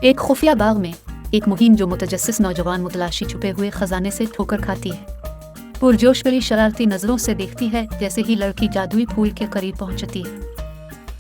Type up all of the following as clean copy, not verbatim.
एक खुफिया बाग में एक मुहिम जो मुतजस्सिस नौजवान मुतलाशी छुपे हुए खजाने से ठोकर खाती है। पुरजोश भरी शरारती नजरों से देखती है जैसे ही लड़की जादुई फूल के करीब पहुंचती है।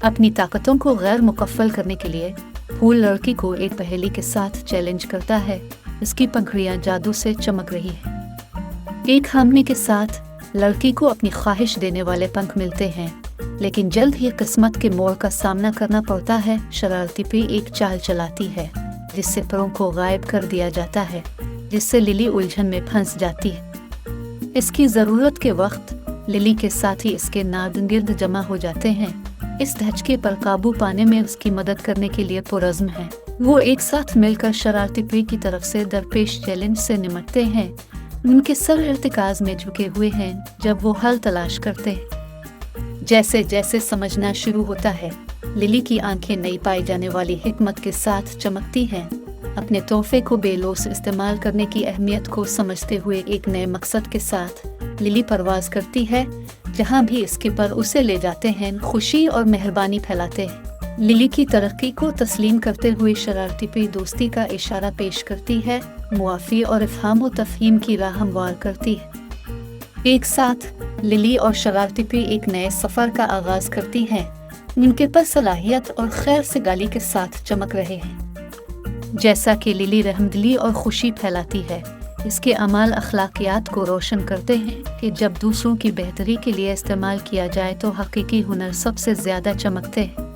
अपनी ताकतों को गैर मुकफ्फल करने के लिए फूल लड़की को एक पहेली के साथ चैलेंज करता है। इसकी पंखुड़ियां जादू से चमक रही है। एक हमले के साथ लड़की को अपनी ख्वाहिश देने वाले पंख मिलते हैं, लेकिन जल्द ही किस्मत के मोड़ का सामना करना पड़ता है। शरारती पे एक चाल चलाती है जिससे परों को गायब कर दिया जाता है, जिससे लिली उलझन में फंस जाती है। इसकी ज़रूरत के वक्त लिली के साथी इसके नार्द जमा हो जाते हैं। इस धचके पर काबू पाने में उसकी मदद करने के लिए पुरज़्म है। वो एक साथ मिलकर शरारती पे की तरफ से दरपेश चैलेंज से निपटते हैं। उनके सर इर्तिकाज़ में झुके हुए हैं जब वो हल तलाश करते हैं। जैसे जैसे समझना शुरू होता है, लिली की आंखें नई पाई जाने वाली हिकमत के साथ चमकती हैं। अपने तोहफे को बेलौस इस्तेमाल करने की अहमियत को समझते हुए एक नए मकसद के साथ लिली परवाज करती है। जहां भी इसके पर उसे ले जाते हैं, खुशी और मेहरबानी फैलाते हैं। लिली की तरक्की को तस्लीम करते हुए शरारती पे दोस्ती का इशारा पेश करती है, मुआफ़ी और इफ़हाम व तफ़हीम की राह हमवार करती है। एक साथ लिली और शरारती पे एक नए सफ़र का आगाज़ करती हैं। उनके पास सलाहियत और खैर से गाली के साथ चमक रहे हैं। जैसा कि लिली रहमदिली और खुशी फैलाती है, इसके अमाल अखलाकियात को रोशन करते हैं कि जब दूसरों की बेहतरी के लिए इस्तेमाल किया जाए तो हकीकी हुनर सबसे ज़्यादा चमकते हैं।